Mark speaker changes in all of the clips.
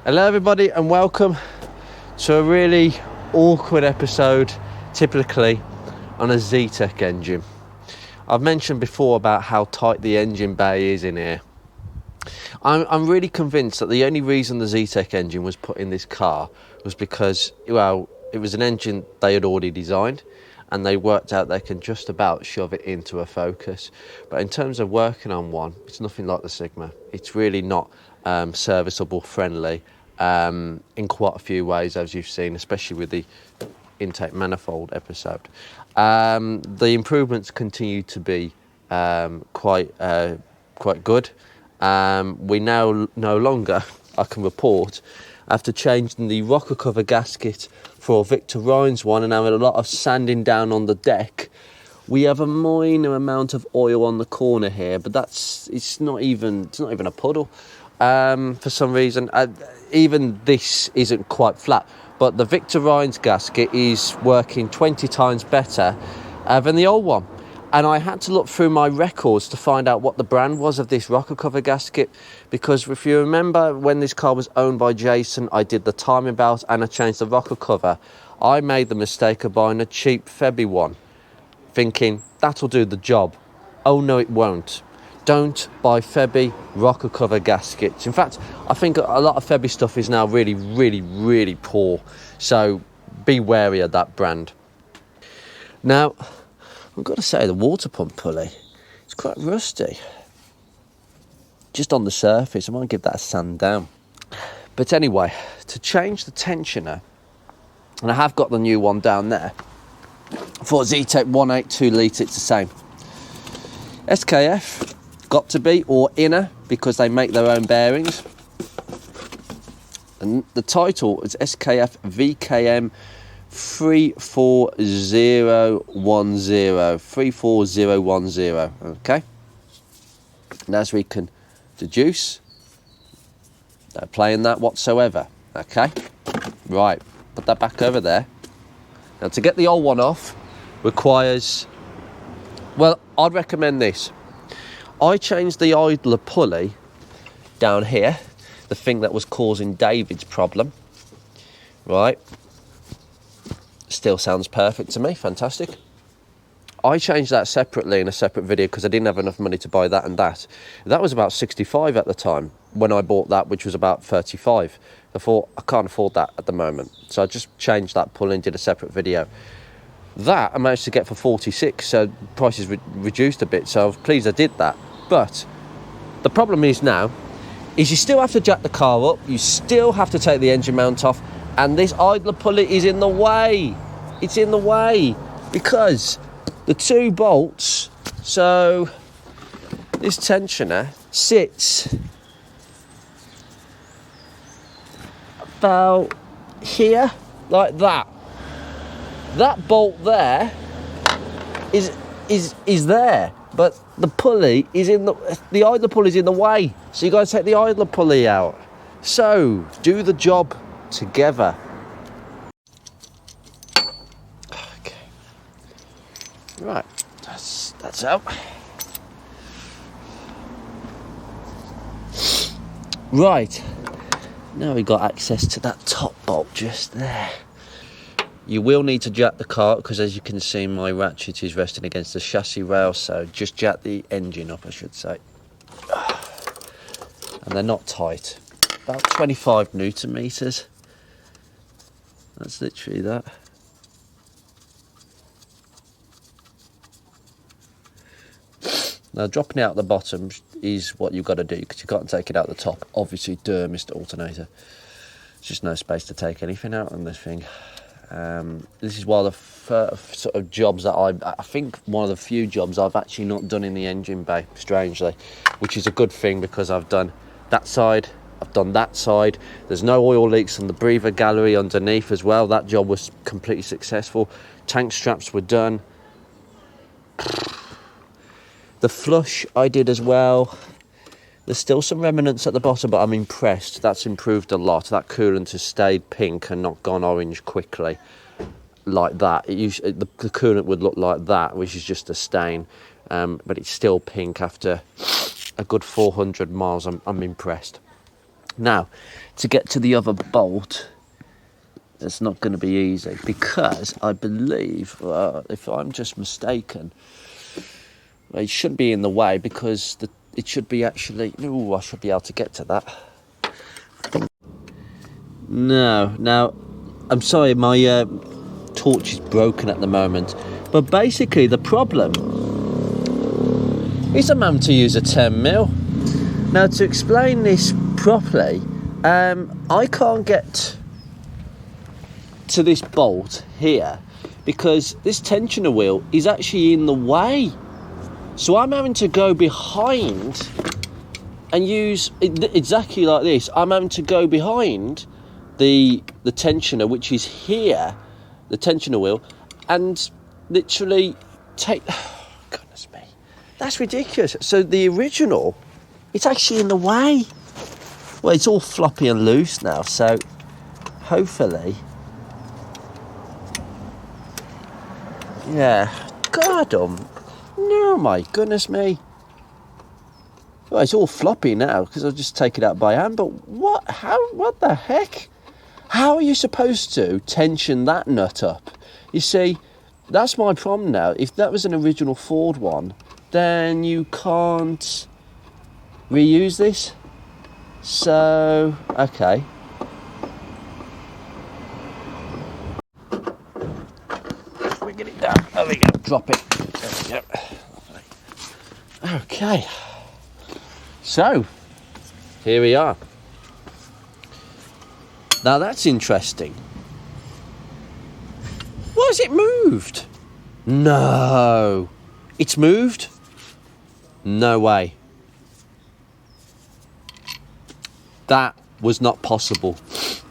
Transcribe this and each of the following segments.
Speaker 1: Hello everybody and welcome to a really awkward episode, typically on a Zetec engine. I've mentioned before about how tight the engine bay is in here. I'm really convinced that the only reason the Zetec engine was put in this car was because, well, it was an engine they had already designed and they worked out they can just about shove it into a Focus. But in terms of working on one, it's nothing like the Sigma. It's really not serviceable friendly in quite a few ways, as you've seen, especially with the intake manifold episode. The improvements continue to be quite good. We now no longer, I can report, after changing the rocker cover gasket for Victor Ryan's one and having a lot of sanding down on the deck, we have a minor amount of oil on the corner here, but it's not even a puddle. For some reason, even this isn't quite flat, but the Victor Ryan's gasket is working 20 times better than the old one. And I had to look through my records to find out what the brand was of this rocker cover gasket, because if you remember when this car was owned by Jason, I did the timing belt and I changed the rocker cover. I made the mistake of buying a cheap Febby one, thinking that'll do the job. Oh no, it won't. Don't buy Febby rocker cover gaskets. In fact, I think a lot of Febby stuff is now really poor. So be wary of that brand. Now, I've got to say the water pump pulley, it's quite rusty. Just on the surface, I might give that a sand down. But anyway, to change the tensioner, and I have got the new one down there, for Zetec 182 litre, it's the same. SKF, got to be, or Inner, because they make their own bearings. And the title is SKF VKM 34010, okay? And as we can deduce, no playing that whatsoever, okay? Right, put that back over there. Now to get the old one off requires, well, I'd recommend this. I changed the idler pulley down here, the thing that was causing David's problem, right? Still sounds perfect to me, fantastic. I changed that separately in a separate video because I didn't have enough money to buy that and that. That was about 65 at the time when I bought that, which was about 35. I thought, I can't afford that at the moment. So I just changed that pulley and did a separate video. That I managed to get for 46, so prices reduced a bit, so I was pleased I did that. But the problem is now, is you still have to jack the car up, you still have to take the engine mount off, and this idler pulley is in the way. It's in the way because the two bolts, so this tensioner sits about here, like that. That bolt there is there, but the pulley is in the idler pulley is in the way. So you got to take the idler pulley out. So do the job together. Okay. Right, that's out. Right. Now we've got access to that top bolt just there. You will need to jack the car because, as you can see, my ratchet is resting against the chassis rail, so just jack the engine up, I should say. And they're not tight. About 25 Newton meters. That's literally that. Now, dropping it out the bottom is what you've got to do because you can't take it out the top. Obviously, Mr. Alternator. There's just no space to take anything out on this thing. This is one of the sort of jobs that I think one of the few jobs I've actually not done in the engine bay, strangely, which is a good thing because I've done that side, I've done that side. There's no oil leaks on the breather gallery underneath as well. That job was completely successful. Tank straps were done. The flush I did as well. There's still some remnants at the bottom, but I'm impressed. That's improved a lot. That coolant has stayed pink and not gone orange quickly like that. It usually, the coolant would look like that, which is just a stain. But it's still pink after a good 400 miles. I'm impressed. Now, to get to the other bolt, it's not going to be easy, because I believe, if I'm just mistaken, it shouldn't be in the way, because it should be actually... Ooh, I should be able to get to that. No, now, I'm sorry, my torch is broken at the moment. But basically, the problem is I'm having to use a 10mm. Now, to explain this properly, I can't get to this bolt here because this tensioner wheel is actually in the way. So I'm having to go behind and use exactly like this. I'm having to go behind the tensioner, which is here, the tensioner wheel, and literally take... Oh, goodness me. That's ridiculous. So the original, it's actually in the way. Well, it's all floppy and loose now, so hopefully... Yeah. God, no, my goodness me. Well, it's all floppy now because I'll just take it out by hand. But what the heck? How are you supposed to tension that nut up? You see, that's my problem now. If that was an original Ford one, then you can't reuse this. So, okay. We get it down. There we go. Drop it. There we go. Okay. So, here we are. Now that's interesting. Why has it moved? No. It's moved? No way. That was not possible.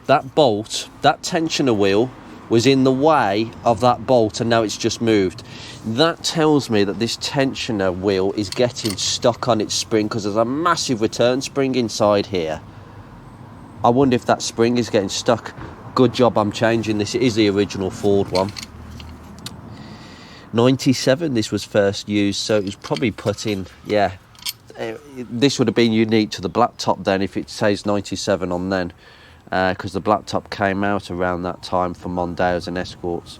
Speaker 1: That bolt, that tensioner wheel, was in the way of that bolt, and now it's just moved. That tells me that this tensioner wheel is getting stuck on its spring because there's a massive return spring inside here. I wonder if that spring is getting stuck. Good job I'm changing this. It is the original Ford one. 97 this was first used, so it was probably put in, yeah. This would have been unique to the black top then if it says 97 on then, because the black top came out around that time for Mondeos and Escorts.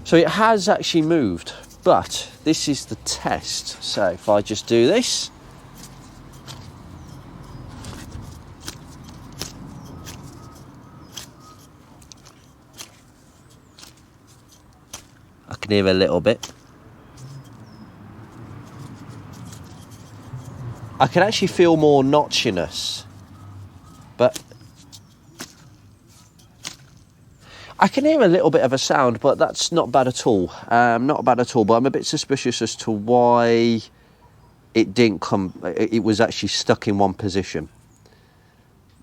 Speaker 1: So it has actually moved, but this is the test. So if I just do this, I can hear a little bit. I can actually feel more notchiness, but I can hear a little bit of a sound, but that's not bad at all. Not bad at all, but I'm a bit suspicious as to why it didn't come. It was actually stuck in one position.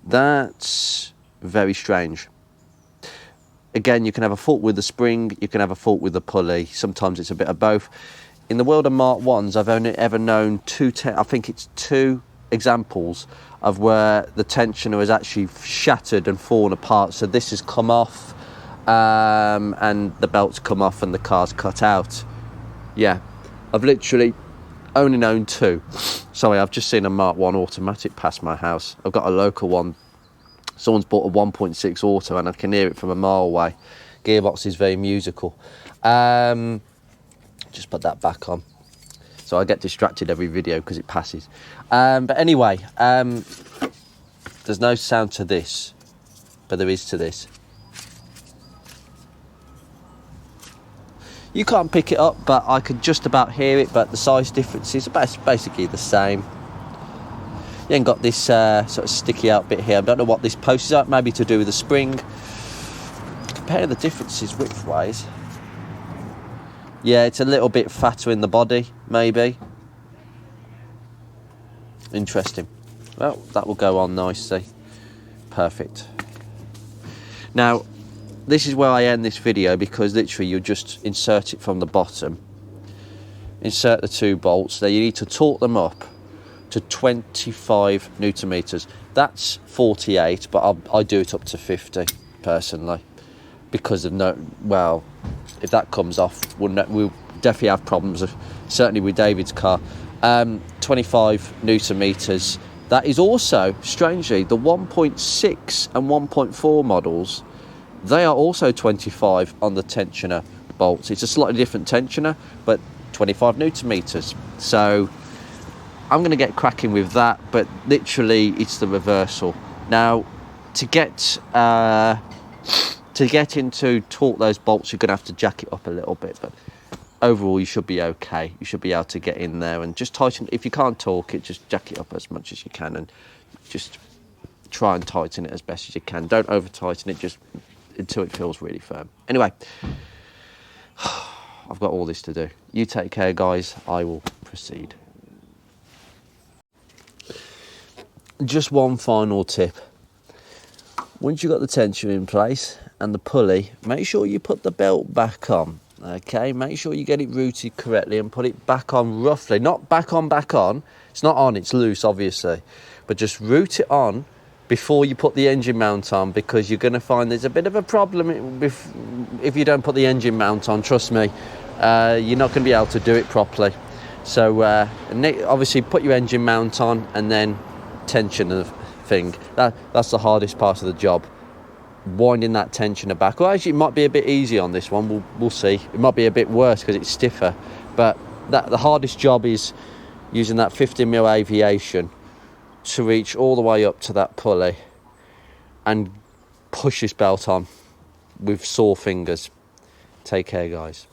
Speaker 1: That's very strange. Again, you can have a fault with the spring, you can have a fault with the pulley. Sometimes it's a bit of both. In the world of Mark 1s, I've only ever known I think it's two examples of where the tensioner has actually shattered and fallen apart. So this has come off, and the belt's come off and the car's cut out. Yeah, I've literally only known two. Sorry, I've just seen a Mark 1 automatic pass my house. I've got a local one. Someone's bought a 1.6 auto and I can hear it from a mile away. Gearbox is very musical. Just put that back on. So I get distracted every video because it passes. But anyway, there's no sound to this, but there is to this. You can't pick it up, but I could just about hear it, but the size difference is basically the same. You ain't got this sort of sticky out bit here. I don't know what this post is, maybe to do with the spring. Compare the differences width-wise. Yeah, it's a little bit fatter in the body, maybe. Interesting. Well, that will go on nicely. Perfect. Now, this is where I end this video because literally you just insert it from the bottom. Insert the two bolts. Now you need to torque them up to 25 Newton meters. That's 48, but I do it up to 50 personally because of if that comes off, we'll definitely have problems. Certainly with David's car. 25 Newton meters. That is also, strangely, the 1.6 and 1.4 models, they are also 25 on the tensioner bolts. It's a slightly different tensioner, but 25 newton meters. So I'm going to get cracking with that, but literally it's the reversal. Now, to get into torque those bolts, you're going to have to jack it up a little bit, but overall you should be okay. You should be able to get in there and just tighten. If you can't torque it, just jack it up as much as you can and just try and tighten it as best as you can. Don't over tighten it, just until it feels really firm. Anyway, I've got all this to do. You take care, guys. I will proceed. Just one final tip. Once you've got the tension in place and the pulley, make sure you put the belt back on. Okay, make sure you get it routed correctly and put it back on roughly. Not back on. It's not on, it's loose, obviously. But just route it on before you put the engine mount on, because you're going to find there's a bit of a problem if you don't put the engine mount on. Trust me, you're not going to be able to do it properly. So obviously put your engine mount on and then tension the thing. That's the hardest part of the job, winding that tensioner back. Well, actually it might be a bit easy on this one. We'll see. It might be a bit worse because it's stiffer, but the hardest job is using that 50mm aviation to reach all the way up to that pulley and push this belt on with sore fingers. Take care, guys.